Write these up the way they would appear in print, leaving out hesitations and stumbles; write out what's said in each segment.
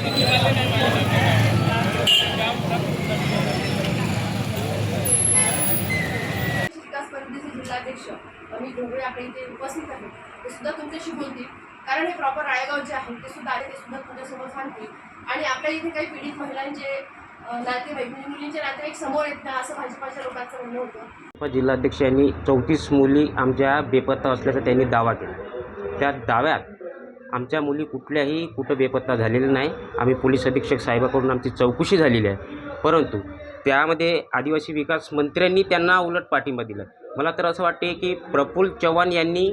विकास परिषदेचे जिल्हाध्यक्ष अमित ढोबळे आपल्या इथे उपस्थित आहेत. ते सुद्धा तुमच्याशी बोलतील, कारण हे प्रॉपर राळेगाव जे आहे ते सुद्धा तुमच्यासमोर सांगतील. आणि आपल्या इथे काही पीडित महिलांचे नातेवाईक म्हणजे मुलींचे नातेवाईक समोर येत नाही असं भाजपाच्या लोकांचं म्हणणं होतं. जिल्हाध्यक्ष यांनी 34 मुली आमच्या बेपत्ता असल्याचा त्यांनी दावा केला. त्या दाव्यात आमच्या मुली कुठं बेपत्ता झालेल्या नाही. आम्ही पोलीस अधीक्षक साहेबाकडून आमची चौकशी झालेली आहे, परंतु त्यामध्ये आदिवासी विकास मंत्र्यांनी त्यांना उलट पाठिंबा दिला. मला तर असं वाटते की प्रफुल्ल चव्हाण यांनी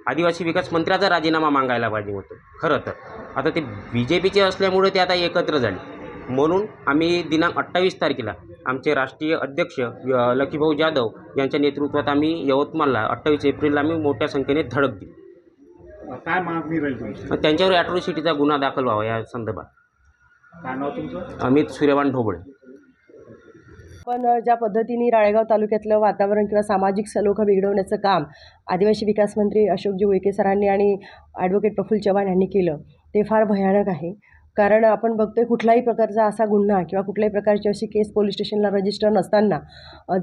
आदिवासी विकास मंत्र्याचा राजीनामा मागायला पाहिजे होतं. खरं तर आता ते BJPचे असल्यामुळे ते आता एकत्र झाले, म्हणून आम्ही दिनांक 28 तारखेला आमचे राष्ट्रीय अध्यक्ष लकीभाऊ जाधव यांच्या नेतृत्वात आम्ही यवतमाळला 28 एप्रिलला आम्ही मोठ्या संख्येने धडक दिली. काय मागणी राहील तुमची? त्यांच्यावर ॲट्रॉसिटीचा गुन्हा दाखल व्हावा या संदर्भात. काय नाव तुमचं? अमित सूर्यवान ढोबळे. पण ज्या पद्धतीने राळेगाव तालुक्यातलं वातावरण किंवा सामाजिक सलोखा बिघडवण्याचं काम आदिवासी विकास मंत्री अशोकजी उईके सरांनी आणि ॲडव्होकेट प्रफुल्ल चव्हाण यांनी केलं ते फार भयानक आहे. कारण आपण बघतोय कुठलाही प्रकारचा असा गुन्हा किंवा कुठल्याही प्रकारची अशी केस पोलीस स्टेशनला रजिस्टर नसताना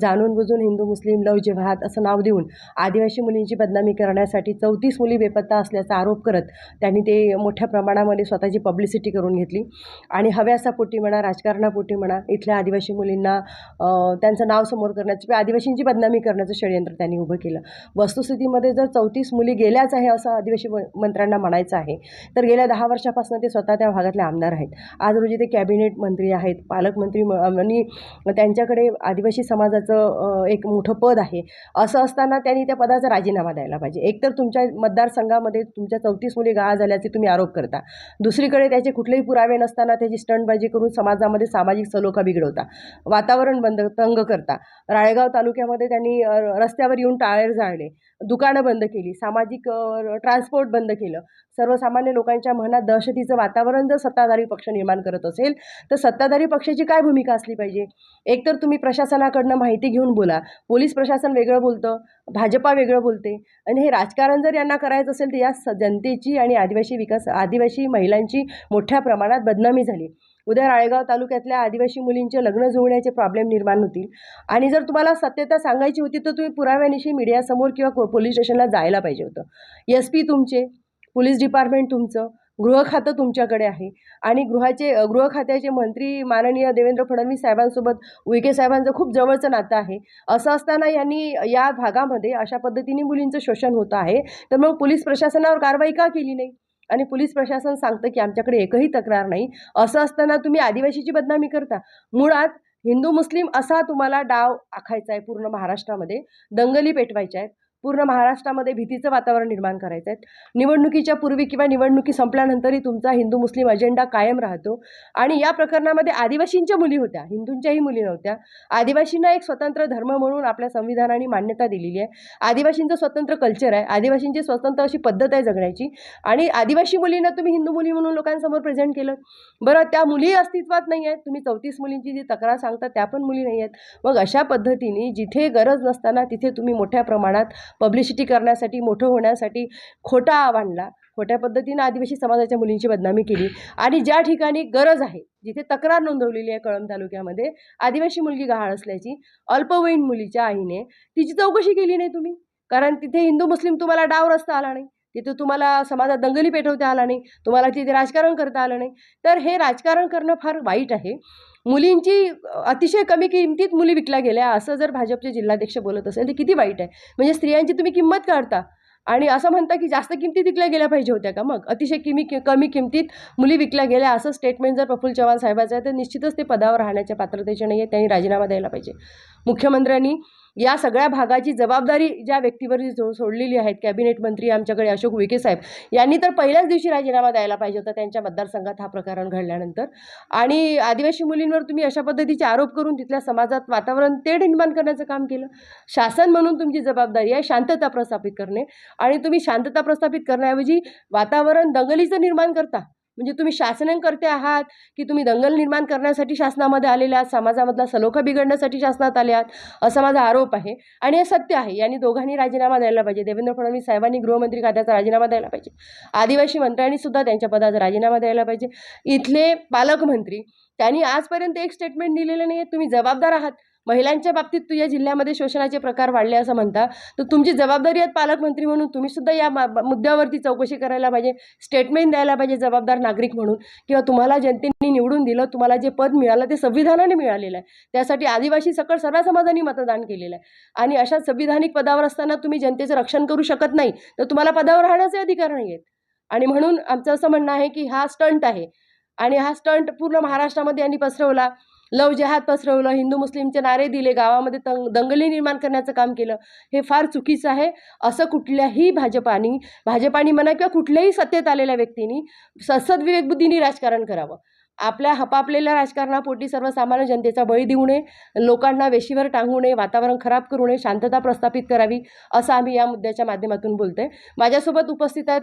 जाणून बुजून हिंदू मुस्लिम लव जिहाद असं नाव देऊन आदिवासी मुलींची बदनामी करण्यासाठी 34 मुली बेपत्ता असल्याचा आरोप करत त्यांनी ते मोठ्या प्रमाणामध्ये स्वतःची पब्लिसिटी करून घेतली. आणि हव्यासापोटी म्हणा, राजकारणापोटी म्हणा, इथल्या आदिवासी मुलींना त्यांचं नाव समोर करण्याचं किंवा आदिवासींची बदनामी करण्याचं षडयंत्र त्यांनी उभं केलं. वस्तुस्थितीमध्ये जर 34 मुली गेल्याच आहे असं आदिवासी मंत्र्यांना म्हणायचं आहे, तर गेल्या 10 वर्षापासून ते स्वतः त्या भागातले आमदार आहेत. आज रोजी ते कॅबिनेट मंत्री आहेत, पालकमंत्री आणि त्यांच्याकडे आदिवासी समाजाचं एक मोठं पद आहे. असं असताना त्यांनी त्या पदाचा राजीनामा द्यायला पाहिजे. एकतर तुमच्या मतदारसंघामध्ये तुमच्या 34 मुली गहाळ झाल्याचे तुम्ही आरोप करता, दुसरीकडे त्याचे कुठलेही पुरावे नसताना त्याची स्टंटबाजी करून समाजामध्ये सामाजिक सलोखा बिघडवता, वातावरण तंग करता. राळेगाव तालुक्यामध्ये त्यांनी रस्त्यावर येऊन टायर जाळले, दुकानं बंद केली, सामाजिक ट्रान्सपोर्ट बंद केलं. सर्वसामान्य लोकांच्या मनात दहशतीचं वातावरण जर सत्ताधारी पक्ष निर्माण करत असेल तर सत्ताधारी पक्षाची काय भूमिका असली पाहिजे? एकतर तुम्ही प्रशासनाकडनं माहिती घेऊन बोला. पोलीस प्रशासन वेगळं बोलतं, भाजपा वेगळं बोलते. आणि हे राजकारण जर यांना करायचं असेल तर या जनतेची आणि आदिवासी महिलांची मोठ्या प्रमाणात बदनामी झाली. उद्या राळेगाव तालुक्यातल्या आदिवासी मुलींचे लग्न जुळण्याचे प्रॉब्लेम निर्माण होतील. आणि जर तुम्हाला सत्यता सांगायची होती तर तुम्ही पुराव्यानिशी मीडियासमोर किंवा पोलीस स्टेशनला जायला पाहिजे होतं. SP तुमचे, पोलीस डिपार्टमेंट तुमचं, गृह खातं तुमच्याकडे आहे आणि गृह खात्याचे मंत्री माननीय देवेंद्र फडणवीस साहेबांसोबत उईके साहेबांचं खूप जवळचं नातं आहे. असं असताना यांनी या भागामध्ये अशा पद्धतीने मुलींचं शोषण होतं आहे, तर मग पोलीस प्रशासनावर कारवाई का केली नाही? आणि पोलीस प्रशासन सांगतं की आमच्याकडे एकही तक्रार नाही. असं असताना तुम्ही आदिवासीची बदनामी करता. मुळात हिंदू मुस्लिम असा तुम्हाला डाव आखायचा आहे. पूर्ण महाराष्ट्रामध्ये दंगली पेटवायच्या आहेत, पूर्ण महाराष्ट्रामध्ये भीतीचं वातावरण निर्माण करायचं आहे. निवडणुकीच्या पूर्वी किंवा निवडणुकी संपल्यानंतरही तुमचा हिंदू मुस्लिम अजेंडा कायम राहतो. आणि या प्रकरणामध्ये आदिवासींच्या मुली होत्या, हिंदूंच्याही मुली नव्हत्या. आदिवासींना एक स्वतंत्र धर्म म्हणून आपल्या संविधानाने मान्यता दिलेली आहे. आदिवासींचं स्वतंत्र कल्चर आहे, आदिवासींची स्वतंत्र अशी पद्धत आहे जगण्याची. आणि आदिवासी मुलींना तुम्ही हिंदू मुली म्हणून लोकांसमोर प्रेझेंट केलं. बरं, त्या मुली अस्तित्वात नाही आहेत. तुम्ही 34 मुलींची जी तक्रार सांगता त्या पण मुली नाही आहेत. मग अशा पद्धतीने जिथे गरज नसताना तिथे तुम्ही मोठ्या प्रमाणात पब्लिसिटी करण्यासाठी, मोठं होण्यासाठी खोटा आणला, खोट्या पद्धतीनं आदिवासी समाजाच्या मुलींची बदनामी केली. आणि ज्या ठिकाणी गरज आहे, जिथे तक्रार नोंदवलेली आहे कळंब तालुक्यामध्ये आदिवासी मुलगी गहाळ असल्याची, अल्पवयीन मुलीच्या आईने, तिची चौकशी केली नाही तुम्ही. कारण तिथे हिंदू मुस्लिम तुम्हाला डाव रस्ता आला नाही, तिथे तुम्हाला समाजात दंगली पेटवता आला नाही, तुम्हाला तिथे राजकारण करता आलं नाही. तर हे राजकारण करणं फार वाईट आहे. मुलींची अतिशय कमी किमतीत मुली विकल्या गेल्या असं जर भाजपचे जिल्हाध्यक्ष बोलत असेल तर किती वाईट आहे. म्हणजे स्त्रियांची तुम्ही किंमत काढता आणि असं म्हणता की जास्त किमतीत विकल्या गेल्या पाहिजे होत्या का? मग अतिशय कमी किमतीत मुली विकल्या गेल्या असं स्टेटमेंट जर प्रफुल्ल चव्हाण साहेबाचं आहे तर निश्चितच ते पदावर राहण्याच्या पात्रतेचे नाही आहे. त्यांनी राजीनामा द्यायला पाहिजे. मुख्यमंत्र्यांनी या सगळ्या भागाची जबाबदारी ज्या व्यक्तीवर सोडलेली आहेत, कॅबिनेट मंत्री आमच्याकडे अशोक उईके साहेब यांनी तर पहिल्याच दिवशी राजीनामा द्यायला पाहिजे होता त्यांच्या मतदारसंघात हा प्रकरण घडल्यानंतर. आणि आदिवासी मुलींवर तुम्ही अशा पद्धतीचे आरोप करून तिथल्या समाजात वातावरण तेढ निर्माण करण्याचं काम केलं. शासन म्हणून तुमची जबाबदारी आहे शांतता प्रस्थापित करणे, आणि तुम्ही शांतता प्रस्थापित करण्याऐवजी वातावरण दंगलीचं निर्माण करता. म्हणजे तुम्ही शासनकर्ते आहात की तुम्ही दंगल निर्माण करण्यासाठी शासनामध्ये आलेले आहात, समाजामधला सलोखा बिघडण्यासाठी शासनात आले आहात, असा माझा आरोप आहे. आणि हे सत्य आहे. यांनी दोघांनी राजीनामा द्यायला पाहिजे. देवेंद्र फडणवीस साहेबांनी गृहमंत्री खात्याचा राजीनामा द्यायला पाहिजे. आदिवासी मंत्र्यांनी सुद्धा त्यांच्या पदाचा राजीनामा द्यायला पाहिजे. इथले पालकमंत्री त्यांनी आजपर्यंत एक स्टेटमेंट दिलेलं नाही आहे. तुम्ही जबाबदार आहात. महिलांच्या बाबतीत तुझ्या जिल्ह्यामध्ये शोषणाचे प्रकार वाढले असं म्हणता, तर तुमची जबाबदारी आहे पालकमंत्री म्हणून तुम्ही सुद्धा या मुद्द्यावरती चौकशी करायला पाहिजे, स्टेटमेंट द्यायला पाहिजे जबाबदार नागरिक म्हणून. किंवा तुम्हाला जनतेने निवडून दिलं, तुम्हाला जे पद मिळालं ते संविधानाने मिळालेलं आहे. त्यासाठी आदिवासी सकळ सर्व समाजांनी मतदान केलेलं आहे. आणि अशा संविधानिक पदावर असताना तुम्ही जनतेचं रक्षण करू शकत नाही, तर तुम्हाला पदावर राहण्याचे अधिकार नाही आहेत. आणि म्हणून आमचं असं म्हणणं आहे की हा स्टंट आहे. आणि हा स्टंट पूर्ण महाराष्ट्रामध्ये यांनी पसरवला. लव जेहाद पसरवलं, हिंदू मुस्लिमचे नारे दिले, गावामध्ये दंगली निर्माण करण्याचं काम केलं. हे फार चुकीचं आहे. असं कुठल्याही भाजपानी म्हणा किंवा कुठल्याही सत्तेत आलेल्या व्यक्तींनी सद्विवेकबुद्धीने राजकारण करावं. आपल्या हपापलेल्या राजकारणापोटी सर्वसामान्य जनतेचा बळी देऊ नये, लोकांना वेशीवर टांगू नये, वातावरण खराब करू नये, शांतता प्रस्थापित करावी, असं आम्ही या मुद्द्याच्या माध्यमातून बोलतोय. माझ्यासोबत उपस्थित आहेत